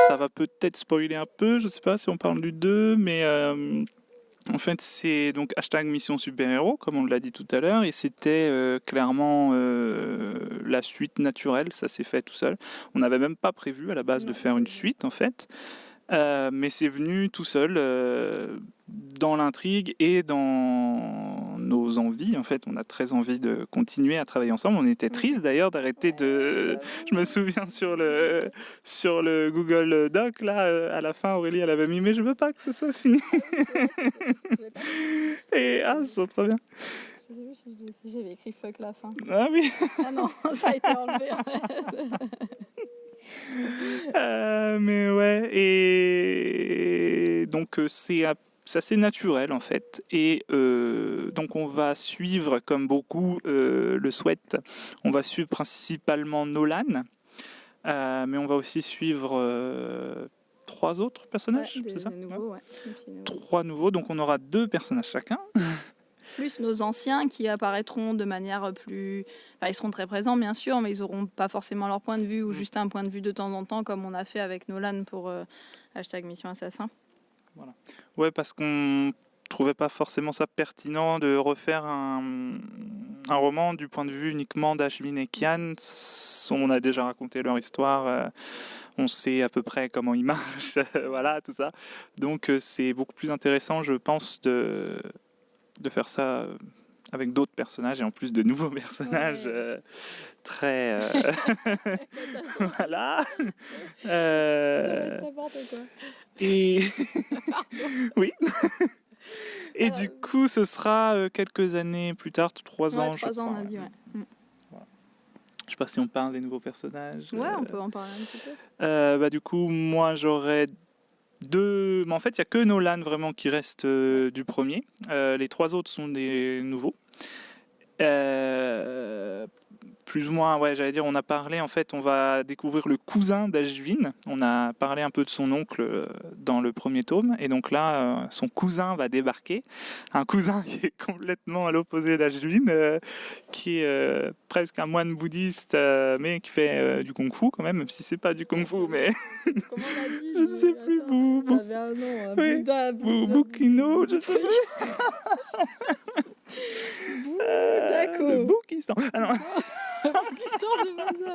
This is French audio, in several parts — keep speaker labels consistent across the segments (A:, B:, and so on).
A: ça va peut-être spoiler un peu, je sais pas si on parle du 2, mais en fait c'est donc hashtag Mission Super-Héros, comme on l'a dit tout à l'heure, et c'était clairement la suite naturelle, ça s'est fait tout seul. On n'avait même pas prévu à la base de faire une suite en fait. Mais c'est venu tout seul dans l'intrigue et dans nos envies. En fait, on a très envie de continuer à travailler ensemble. On était triste d'ailleurs d'arrêter de. Je me souviens sur le Google Doc là, à la fin, Aurélie elle avait mis mais je veux pas que ce soit fini. Et c'est trop bien.
B: Je sais plus si j'avais écrit fuck la fin.
A: Ah oui.
B: Ah non, ça a été enlevé.
A: Mais ouais, et donc c'est assez naturel en fait. Et donc on va suivre, comme beaucoup le souhaitent, on va suivre principalement Nolan, mais on va aussi suivre 3 autres personnages, c'est ça
B: nouveaux, ouais.
A: 3 nouveaux, donc on aura 2 personnages chacun.
B: Plus nos anciens qui apparaîtront de manière plus... Enfin, ils seront très présents, bien sûr, mais ils n'auront pas forcément leur point de vue ou juste un point de vue de temps en temps, comme on a fait avec Nolan pour hashtag Mission Assassin.
A: Voilà. Ouais, parce qu'on trouvait pas forcément ça pertinent de refaire un roman du point de vue uniquement d'Ashvin et Kian. On a déjà raconté leur histoire, on sait à peu près comment ils marchent, voilà, tout ça. Donc c'est beaucoup plus intéressant, je pense, de faire ça avec d'autres personnages et en plus de nouveaux personnages très voilà et oui et du coup ce sera quelques années plus tard, 3 ans,
B: 3 ans, on a dit, ouais.
A: Voilà. Je sais pas si on parle des nouveaux personnages.
B: Ouais, on peut en parler un petit peu.
A: Du coup moi j'aurais 2, mais en fait il n'y a que Nolan vraiment qui reste du premier. Les 3 autres sont des nouveaux. Plus ou moins, ouais, j'allais dire, on a parlé, en fait, on va découvrir le cousin d'Ashvin. On a parlé un peu de son oncle dans le premier tome, et donc là, son cousin va débarquer. Un cousin qui est complètement à l'opposé d'Ashvin, qui est presque un moine bouddhiste, mais qui fait du kung-fu quand même si c'est pas du kung-fu, mais...
B: Comment on a dit,
A: je ne sais plus,
B: avait un nom, Bouddha,
A: Bukino, je sais pas.
B: Boudako.
A: Boukistan. Ah non.
B: Boukistan, c'est pas ça.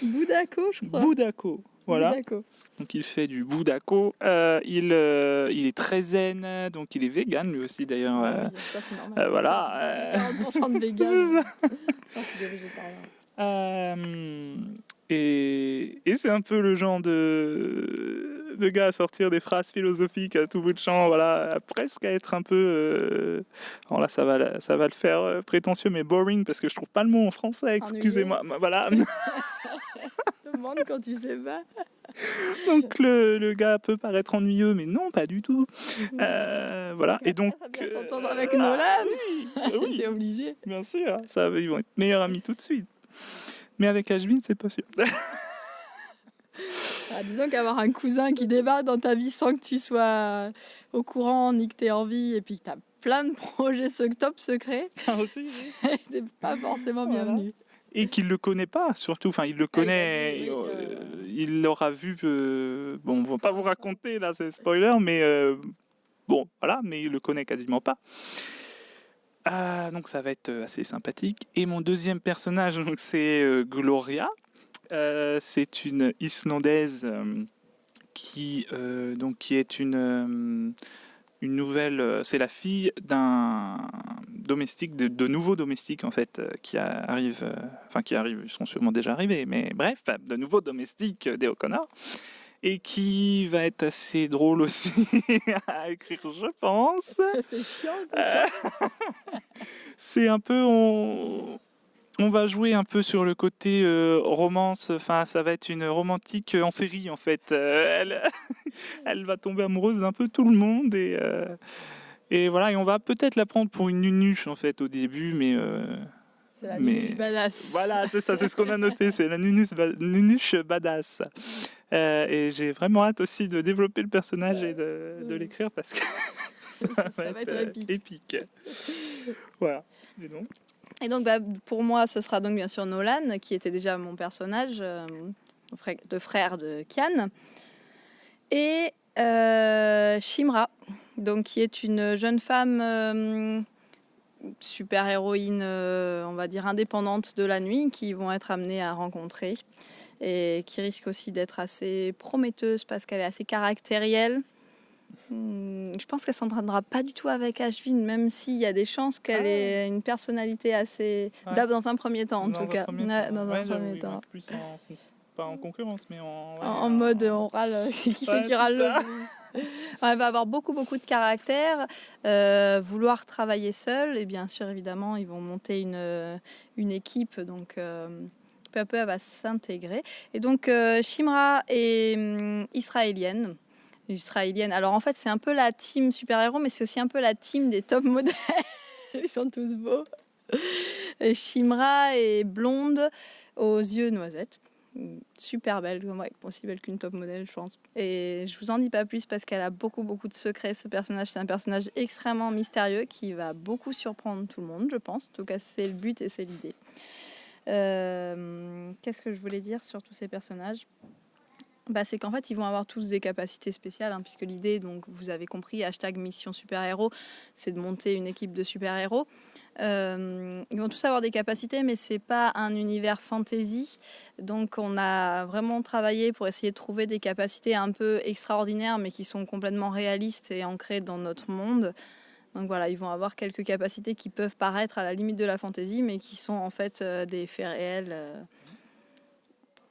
B: Boudako, je crois.
A: Boudako, voilà.
B: Boudako.
A: Donc il fait du Boudako. Il est très zen, donc il est vegan lui aussi d'ailleurs.
B: Oui, ça c'est normal.
A: Voilà.
B: 40% de vegan.
A: Et c'est un peu le genre de gars à sortir des phrases philosophiques à tout bout de champ, voilà, presque à être un peu... alors là, ça va le faire prétentieux, mais boring, parce que je trouve pas le mot en français, excusez-moi. Voilà.
B: Je te demande quand tu sais pas.
A: Donc le gars peut paraître ennuyeux, mais non, pas du tout. Voilà. Et donc...
B: Ça va bien s'entendre avec Nolan. Oui. C'est obligé.
A: Bien sûr, ils vont être meilleurs amis tout de suite. Mais avec Ashvin, c'est pas sûr.
B: Disons qu'avoir un cousin qui débarque dans ta vie sans que tu sois au courant ni que tu aies envie, et puis que tu as plein de projets top secrets, c'est pas forcément bienvenu.
A: Et qu'il le connaît pas, surtout. Enfin, il le connaît. Il l'aura vu. Bon, on va pas vous raconter là, c'est spoiler, mais bon, voilà, mais il le connaît quasiment pas. Donc ça va être assez sympathique. Et mon deuxième personnage, donc c'est Gloria. C'est une Islandaise qui est une nouvelle. C'est la fille d'un domestique, de nouveaux domestiques en fait, qui arrivent. Ils sont sûrement déjà arrivés, mais bref, de nouveaux domestiques des O'Connor. Et qui va être assez drôle aussi à écrire, je pense.
B: C'est chiant,
A: c'est un peu... On va jouer un peu sur le côté romance, enfin ça va être une romantique en série en fait. Elle va tomber amoureuse d'un peu tout le monde et voilà, et on va peut-être la prendre pour une nunuche en fait au début, mais...
B: c'est la nunuche badass.
A: Voilà, c'est ça, c'est ce qu'on a noté, c'est la nunuche badass. Et j'ai vraiment hâte aussi de développer le personnage et de l'écrire parce que ça va être épique. Voilà.
B: Et donc pour moi, ce sera donc bien sûr Nolan, qui était déjà mon personnage. le frère de Kian, et Shimra, donc, qui est une jeune femme super-héroïne, on va dire indépendante de la nuit, qui vont être amenées à rencontrer et qui risque aussi d'être assez prometteuse parce qu'elle est assez caractérielle. Je pense qu'elle s'entendra pas du tout avec Ashvin, même s'il y a des chances qu'elle ait une personnalité assez... Dans un premier temps, en tout cas. Dans un premier temps.
A: Plus pas en concurrence, mais
B: en mode on râle, qui c'est qui râle le plus. Elle va avoir beaucoup de caractère, vouloir travailler seule, et bien sûr évidemment ils vont monter une équipe, donc peu à peu elle va s'intégrer. Et donc Shimra est israélienne. Alors en fait c'est un peu la team super-héros, mais c'est aussi un peu la team des top modèles. Ils sont tous beaux. Et Shimra est blonde aux yeux noisettes. Super belle, aussi belle qu'une top modèle, je pense. Et je vous en dis pas plus parce qu'elle a beaucoup de secrets. Ce personnage, c'est un personnage extrêmement mystérieux qui va beaucoup surprendre tout le monde, je pense. En tout cas, c'est le but et c'est l'idée. Qu'est-ce que je voulais dire sur tous ces personnages ? C'est qu'en fait, ils vont avoir tous des capacités spéciales, puisque l'idée, donc vous avez compris, #mission super-héros, c'est de monter une équipe de super-héros. Ils vont tous avoir des capacités, mais c'est pas un univers fantasy. Donc on a vraiment travaillé pour essayer de trouver des capacités un peu extraordinaires, mais qui sont complètement réalistes et ancrées dans notre monde. Donc voilà, ils vont avoir quelques capacités qui peuvent paraître à la limite de la fantasy, mais qui sont en fait des faits réels.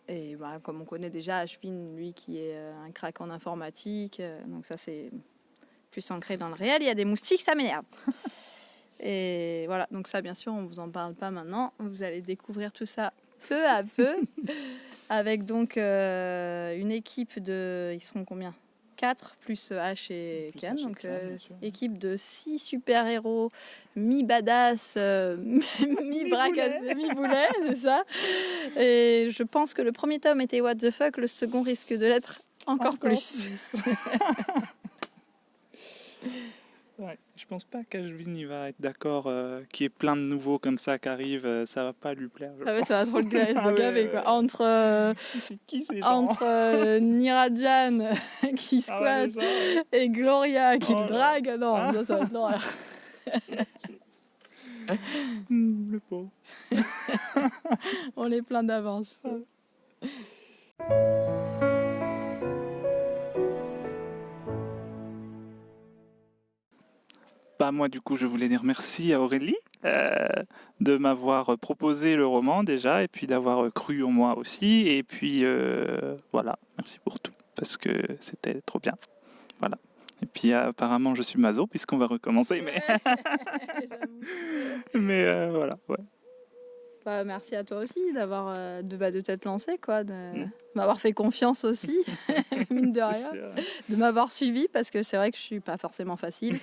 B: Et comme on connaît déjà Ashvin, lui qui est un crack en informatique, donc ça c'est plus ancré dans le réel. Il y a des moustiques, ça m'énerve. Et voilà, donc ça bien sûr on vous en parle pas maintenant, vous allez découvrir tout ça peu à peu, avec donc une équipe de, ils seront combien ? 4 plus H et Kian, donc équipe de 6 super-héros, mi-badass, mi-bras cassés, mi-boulet, c'est ça. Et je pense que le premier tome était what the fuck, le second risque de l'être encore plus.
A: Ouais, je pense pas qu'Ashvin il va être d'accord qu'il y ait plein de nouveaux comme ça qui arrivent, ça va pas lui plaire.
B: Ça va trop le gaver quoi. Entre Nirajan qui squatte et Gloria qui le drague, non, ça va être l'horreur.
A: Le pauvre.
B: On est plein d'avance.
A: Moi du coup je voulais dire merci à Aurélie de m'avoir proposé le roman déjà, et puis d'avoir cru en moi aussi, et puis voilà, merci pour tout parce que c'était trop bien, voilà. Et puis apparemment je suis maso puisqu'on va recommencer, mais voilà, ouais.
B: Merci à toi aussi d'avoir de t'être lancé, quoi, de m'avoir fait confiance aussi, mine de rien, de m'avoir suivi, parce que c'est vrai que je suis pas forcément facile.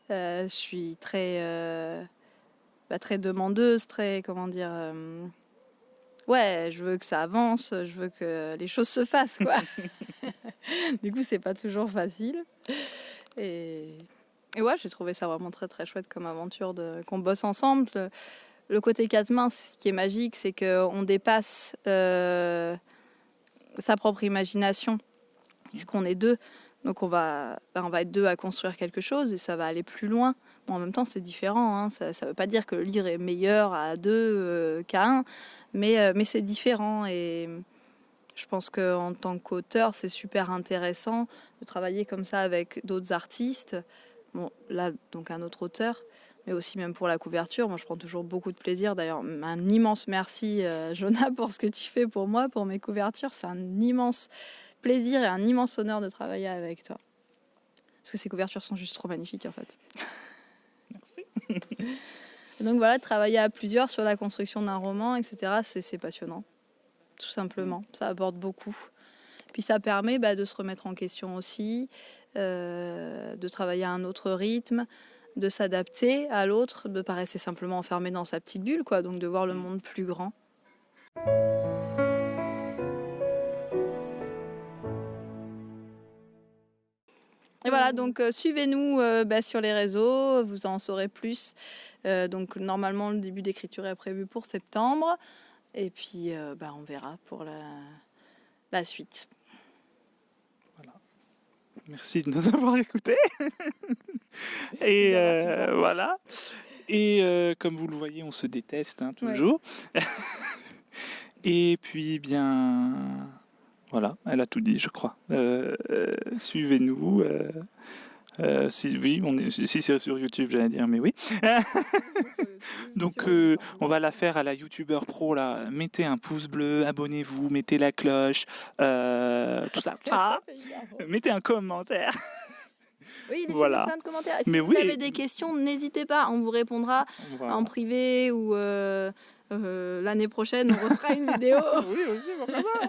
B: Je suis très demandeuse, très, comment dire... je veux que ça avance, je veux que les choses se fassent, quoi. Du coup, c'est pas toujours facile. Et ouais, j'ai trouvé ça vraiment très très chouette comme aventure qu'on bosse ensemble. Le côté quatre mains, ce qui est magique, c'est qu'on dépasse sa propre imagination, puisqu'on est deux. Donc on va être deux à construire quelque chose et ça va aller plus loin. Bon, en même temps, c'est différent. Ça ne veut pas dire que le livre est meilleur à deux qu'à un, mais c'est différent. Et je pense qu'en tant qu'auteur, c'est super intéressant de travailler comme ça avec d'autres artistes. Bon, là, donc un autre auteur, mais aussi même pour la couverture. Moi, je prends toujours beaucoup de plaisir. D'ailleurs, un immense merci, Jonah, pour ce que tu fais pour moi, pour mes couvertures. C'est un immense plaisir et un immense honneur de travailler avec toi. Parce que ces couvertures sont juste trop magnifiques, en fait.
A: Merci.
B: Et donc voilà, travailler à plusieurs sur la construction d'un roman, etc., c'est passionnant. Tout simplement. Ça apporte beaucoup. Puis ça permet de se remettre en question aussi, de travailler à un autre rythme, de s'adapter à l'autre, de ne pas rester simplement enfermé dans sa petite bulle, quoi, donc de voir le monde plus grand. Et voilà, donc suivez-nous sur les réseaux, vous en saurez plus. Donc normalement, le début d'écriture est prévu pour septembre. Et puis on verra pour la suite.
A: Merci de nous avoir écoutés. Et voilà. Et comme vous le voyez, on se déteste toujours. Ouais. Et puis, bien, voilà, elle a tout dit, je crois. Suivez-nous. Si c'est sur YouTube, j'allais dire, mais oui. Donc, on va la faire à la YouTuber Pro, là. Mettez un pouce bleu, abonnez-vous, mettez la cloche, tout ça. Mettez un commentaire.
B: Oui, laissez plein de commentaires. Si vous avez des questions, n'hésitez pas, on vous répondra en privé ou l'année prochaine, on refera une vidéo.
A: Oui, aussi, pourquoi pas.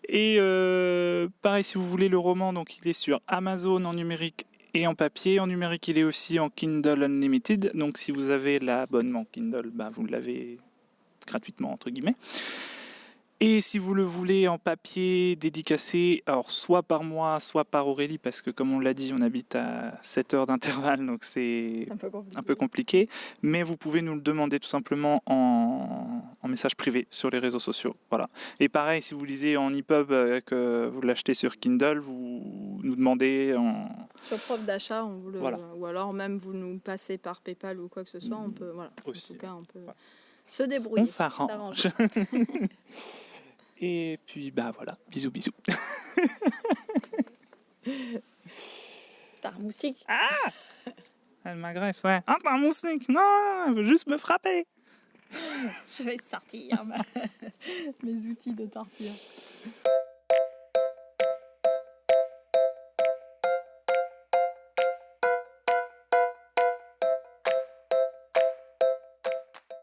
A: Et pareil, si vous voulez le roman, donc il est sur Amazon en numérique et en papier. En numérique, il est aussi en Kindle Unlimited. Donc si vous avez l'abonnement Kindle, vous l'avez gratuitement, entre guillemets. Et si vous le voulez en papier dédicacé, alors soit par moi, soit par Aurélie, parce que comme on l'a dit, on habite à 7 heures d'intervalle, donc c'est un peu compliqué. Mais vous pouvez nous le demander tout simplement en message privé sur les réseaux sociaux. Voilà. Et pareil, si vous lisez en EPUB, que vous l'achetez sur Kindle, vous nous demandez
B: sur preuve d'achat, ou alors même vous nous passez par PayPal ou quoi que ce soit, on peut,
A: aussi.
B: En tout cas, on peut se débrouiller.
A: On s'arrange. Et puis, voilà. Bisous, bisous.
B: T'as un moustique.
A: Ah! Elle m'agresse, ouais. Ah, t'as un moustique. Non, elle veut juste me frapper.
B: Je vais sortir mes outils de torture.